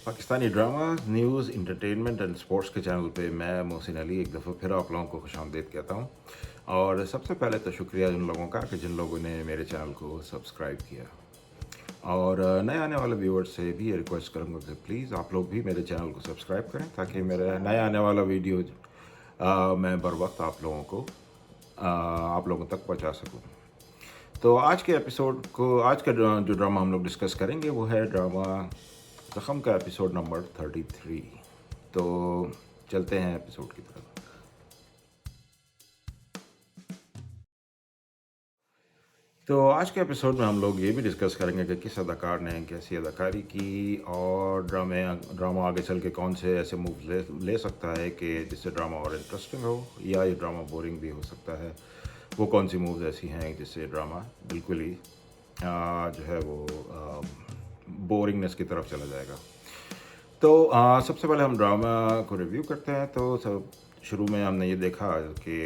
Pakistani drama, news, entertainment and sports के channel पे मैं मोहसिन अली एक दफ़ा फिर आप लोगों को खुशामदीद कहता हूँ। और सबसे पहले तो शुक्रिया उन लोगों का कि जिन लोगों ने मेरे चैनल को सब्सक्राइब किया। और नए आने वाले व्यूअर्स से भी ये रिक्वेस्ट करूँगा कि प्लीज़ आप लोग भी मेरे चैनल को सब्सक्राइब करें ताकि मेरा नया आने वाला वीडियो मैं बर वक्त आप लोगों तक पहुँचा सकूँ। तो आज का जो ड्रामा हम लोग डिस्कस करेंगे वो है ड्रामा ज़ख़म का एपिसोड नंबर 33। तो चलते हैं एपिसोड की तरफ। तो आज के एपिसोड में हम लोग ये भी डिस्कस करेंगे कि किस अदाकार ने कैसी अदाकारी की और ड्रामा आगे चल के कौन से ऐसे मूव ले सकता है कि जिससे ड्रामा और इंटरेस्टिंग हो या ये ड्रामा बोरिंग भी हो सकता है। वो कौन सी मूव्स ऐसी हैं जिससे ड्रामा बिल्कुल ही जो है वो बोरिंगनेस की तरफ चला जाएगा। तो सबसे पहले हम ड्रामा को रिव्यू करते हैं। तो सब शुरू में हमने ये देखा कि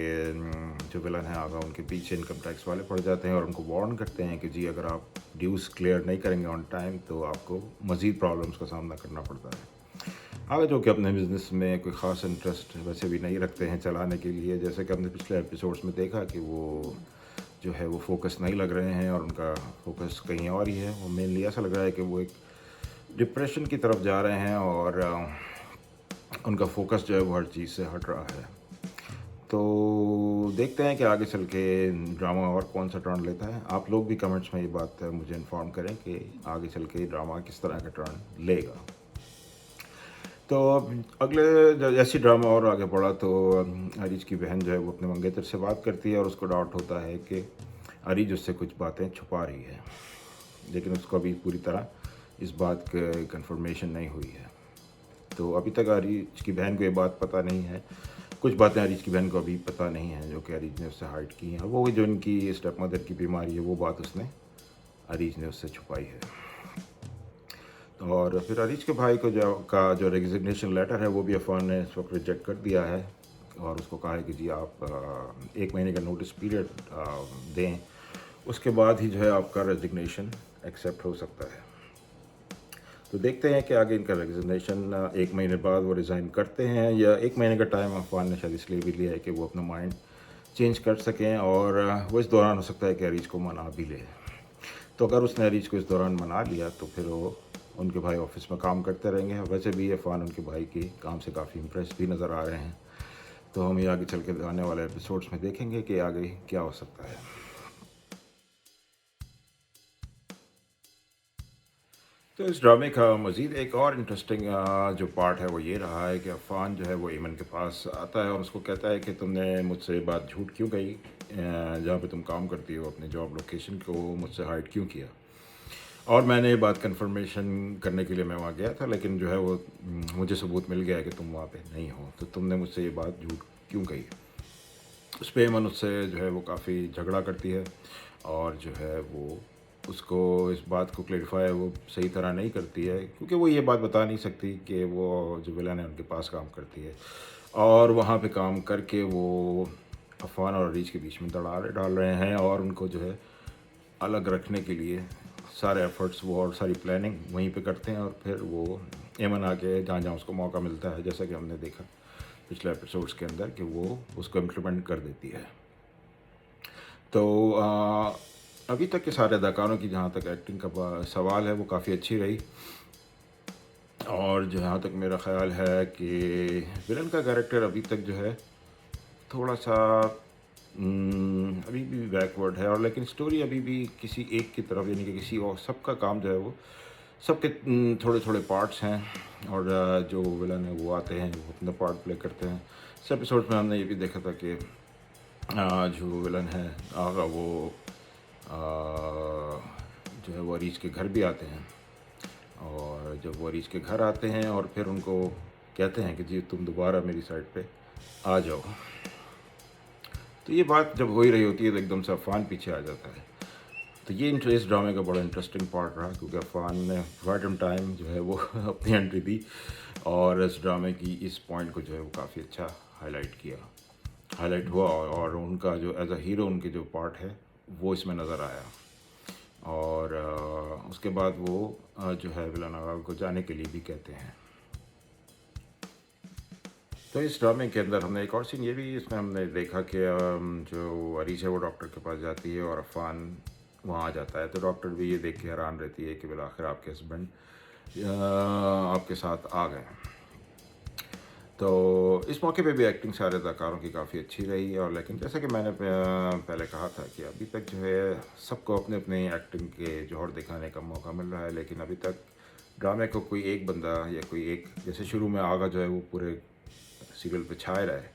जो विलन है आगा उनके पीछे इनकम टैक्स वाले पड़ जाते हैं और उनको वार्न करते हैं कि जी अगर आप ड्यूज़ क्लियर नहीं करेंगे ऑन टाइम तो आपको मज़ीद प्रॉब्लम्स का सामना करना पड़ता है। आगे जो कि अपने बिज़नेस में कोई ख़ास इंटरेस्ट वैसे भी नहीं रखते हैं चलाने के लिए, जैसे कि हमने पिछले एपिसोड्स में देखा कि वो जो है वो फोकस नहीं लग रहे हैं और उनका फोकस कहीं और ही है। वो मेनली ऐसा लग रहा है कि वो एक डिप्रेशन की तरफ जा रहे हैं और उनका फोकस जो है वो हर चीज़ से हट रहा है। तो देखते हैं कि आगे चल के ड्रामा और कौन सा टर्न लेता है। आप लोग भी कमेंट्स में ये बात मुझे इन्फॉर्म करें कि आगे चल के ड्रामा किस तरह का टर्न लेगा। तो जैसे ड्रामा और आगे बढ़ा तो अरीज की बहन जो है वो अपने मंगेतर से बात करती है और उसको डाउट होता है कि अरीज उससे कुछ बातें छुपा रही है, लेकिन उसको अभी पूरी तरह इस बात की कंफर्मेशन नहीं हुई है। तो अभी तक अरीज की बहन को ये बात पता नहीं है, कुछ बातें अरीज की बहन को अभी पता नहीं है जो कि अरीज ने उससे हाइड की हैं। वो जो उनकी स्टेप मदर की बीमारी है वो बात अरीज ने उससे छुपाई है। और फिर अरीज के भाई को जो रेजिग्नेशन लेटर है वो भी अफवान ने इस वक्त रिजेक्ट कर दिया है और उसको कहा है कि जी आप 1 महीने का नोटिस पीरियड दें, उसके बाद ही जो है आपका रेजिग्नेशन एक्सेप्ट हो सकता है। तो देखते हैं कि आगे इनका रेजिग्नेशन 1 महीने बाद वो रिज़ाइन करते हैं या 1 महीने का टाइम अफवान ने शायद इसलिए भी लिया है कि वो अपना माइंड चेंज कर सकें और वो इस दौरान हो सकता है कि अरीज को मना भी ले। तो अगर उसने अरीज को इस दौरान मना लिया तो फिर वो उनके भाई ऑफिस में काम करते रहेंगे। वैसे भी अफवान उनके भाई के काम से काफ़ी इम्प्रेस भी नज़र आ रहे हैं। तो हम ये आगे चल के आने वाले एपिसोड्स में देखेंगे कि आगे क्या हो सकता है। तो इस ड्रामे का मज़ीद एक और इंटरेस्टिंग जो पार्ट है वो ये रहा है कि अफ़ान जो है वो ईमन के पास आता है और उसको कहता है कि तुमने मुझसे बात झूठ क्यों कही, जहाँ पे तुम काम करती हो अपने जॉब लोकेशन को मुझसे हाइड क्यों किया। और मैंने ये बात कंफर्मेशन करने के लिए मैं वहाँ गया था, लेकिन जो है वो मुझे सबूत मिल गया है कि तुम वहाँ पे नहीं हो, तो तुमने मुझसे ये बात झूठ क्यों कही। उस पर ईमन उससे जो है वो काफ़ी झगड़ा करती है और जो है वो उसको इस बात को क्लेरिफाई वो सही तरह नहीं करती है, क्योंकि वो ये बात बता नहीं सकती कि वो जो विलन है उनके पास काम करती है और वहाँ पे काम करके वो अफवान और अरीज के बीच में दरार डाल रहे हैं और उनको जो है अलग रखने के लिए सारे एफर्ट्स वो और सारी प्लानिंग वहीं पे करते हैं और फिर वो एमन आके जहाँ जहाँ उसको मौका मिलता है, जैसा कि हमने देखा पिछले एपिसोड्स के अंदर, कि वो उसको इम्प्लीमेंट कर देती है। तो अभी तक के सारे अदाकारों की जहाँ तक एक्टिंग का सवाल है वो काफ़ी अच्छी रही और जहाँ तक मेरा ख़्याल है कि विलन का कैरेक्टर अभी तक जो है थोड़ा सा अभी भी बैकवर्ड है, और लेकिन स्टोरी अभी भी किसी एक की तरफ, यानी कि किसी और सबका काम जो है वो सबके थोड़े थोड़े पार्ट्स हैं और जो विलन है वो आते हैं वो अपना पार्ट प्ले करते हैं। इस एपिसोड में हमने ये भी देखा था कि जो विलन है आगा वो जो है वो अरीज के घर भी आते हैं और जब वो अरीज के घर आते हैं और फिर उनको कहते हैं कि जी तुम दोबारा मेरी साइड पे आ जाओ, तो ये बात जब हो ही रही होती है तो एकदम से अफवान पीछे आ जाता है। तो ये इस ड्रामे का बड़ा इंटरेस्टिंग पार्ट रहा, क्योंकि अफवान ने राइट ऑन टाइम जो है वो अपनी एंट्री दी और इस ड्रामे की इस पॉइंट को जो है वो काफ़ी अच्छा हाईलाइट हुआ और उनका जो एज अ हीरो उनके जो पार्ट है वो इसमें नज़र आया। और उसके बाद वो जो है विलन आगा को जाने के लिए भी कहते हैं। तो इस ड्रामे के अंदर हमने एक और सीन ये भी इसमें हमने देखा कि जो अरीस है वो डॉक्टर के पास जाती है और अफ़ान वहाँ आ जाता है। तो डॉक्टर भी ये देख के हैरान रहती है कि बिलाखिर आपके हस्बैंड आपके साथ आ गए। तो इस मौके पे भी एक्टिंग सारे अदाकारों की काफ़ी अच्छी रही है। और लेकिन जैसा कि मैंने पहले कहा था कि अभी तक जो है सबको अपने अपने एक्टिंग के जौहर दिखाने का मौका मिल रहा है, लेकिन अभी तक ड्रामे को कोई एक बंदा या कोई एक, जैसे शुरू में आगा जो है वो पूरे सीरियल पे छाए रहे,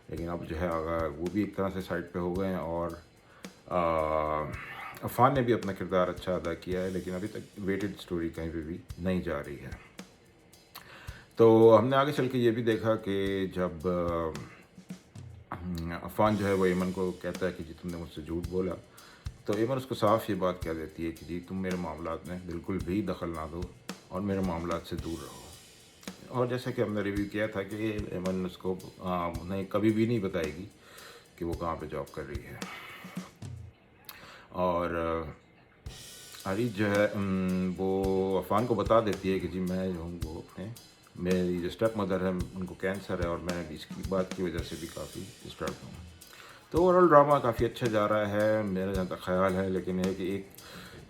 लेकिन अब जो है आगा वो भी एक तरह से साइड पे हो गए हैं। और अफ़ान ने भी अपना किरदार अच्छा अदा किया है, लेकिन अभी तक वेटेड स्टोरी कहीं पे भी नहीं जा रही है। तो हमने आगे चल के ये भी देखा कि जब अफ़ान जो है वो ऐमन को कहता है कि जी तुमने मुझसे झूठ बोला, तो ऐमन उसको साफ़ ये बात कह देती है कि जी तुम मेरे मामलात में बिल्कुल भी दखल ना दो और मेरे मामलात से दूर रहो। और जैसा कि हमने रिव्यू किया था कि ऐमन उसको नहीं कभी भी नहीं बताएगी कि वो कहाँ पे जॉब कर रही है। और आरिज़ जो है वो अफ़ान को बता देती है कि जी मैं जो हूँ वो अपने मेरी जो स्टेप मदर है उनको कैंसर है और मैं भी इसकी बात की वजह से भी काफ़ी डिस्टर्ब हूँ। तो ओवरऑल ड्रामा काफ़ी अच्छा जा रहा है मेरा जहाँ तक ख़्याल है, लेकिन है कि एक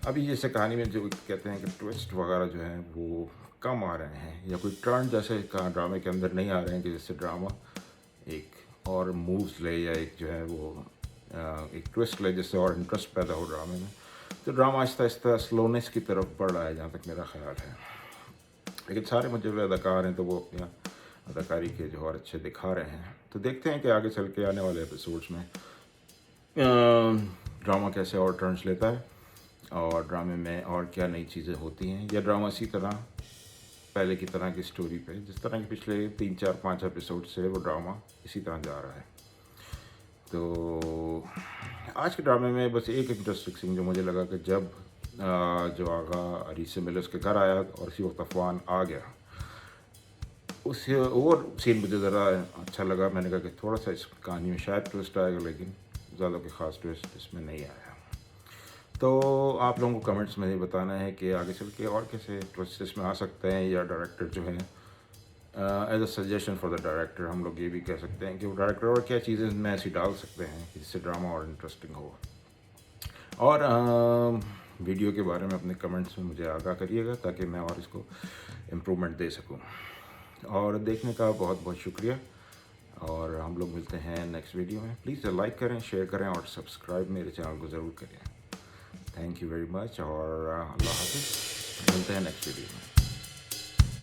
अभी जैसे कहानी में जो कहते हैं कि ट्विस्ट वगैरह जो हैं वो कम आ रहे हैं, या कोई टर्न जैसे ड्रामे के अंदर नहीं आ रहे हैं कि जिससे ड्रामा एक और मूव्स ले या एक जो है वो एक ट्विस्ट ले जिससे और इंटरेस्ट पैदा हो ड्रामे में। तो ड्रामा आहिस्ता आहिस्ता स्लोनेस की तरफ बढ़ रहा है जहाँ तक मेरा ख्याल है। लेकिन सारे मुझे जो अदाकार हैं तो वो अपनी अदाकारी के जो और अच्छे दिखा रहे हैं। तो देखते हैं कि आगे चल के आने वाले एपिसोड्स में ड्रामा कैसे और टर्न्स लेता है और ड्रामे में और क्या नई चीज़ें होती हैं, या ड्रामा इसी तरह पहले की तरह की स्टोरी पे जिस तरह के पिछले 3 4 5 एपिसोड से वो ड्रामा इसी तरह जा रहा है। तो आज के ड्रामे में बस एक इंटरेस्टिंग सीन जो मुझे लगा कि जब जो आगा अरीस से मिले उसके घर आया और उसी वक्त अफ़वान आ गया, उस वो सीन मुझे ज़रा अच्छा लगा। मैंने कहा कि थोड़ा सा इस कहानी में शायद ट्विस्ट आएगा, लेकिन ज़्यादा कोई ख़ास ट्विस्ट इसमें नहीं आया। तो आप लोगों को कमेंट्स में ये बताना है कि आगे चल के और कैसे ट्विस्ट इसमें आ सकते हैं, या डायरेक्टर जो है as a suggestion for the director हम लोग ये भी कह सकते हैं कि वो डायरेक्टर और क्या चीज़ें इसमें ऐसी डाल सकते हैं जिससे ड्रामा और इंटरेस्टिंग हो। और वीडियो के बारे में अपने कमेंट्स में मुझे आगाह करिएगा ताकि मैं और इसको इम्प्रूवमेंट दे सकूं। और देखने का बहुत बहुत शुक्रिया, और हम लोग मिलते हैं नेक्स्ट वीडियो में। प्लीज़ लाइक करें, शेयर करें और सब्सक्राइब मेरे चैनल को ज़रूर करें। थैंक यू वेरी मच और अल्लाह हाफ़िज़। मिलते हैं नेक्स्ट वीडियो में।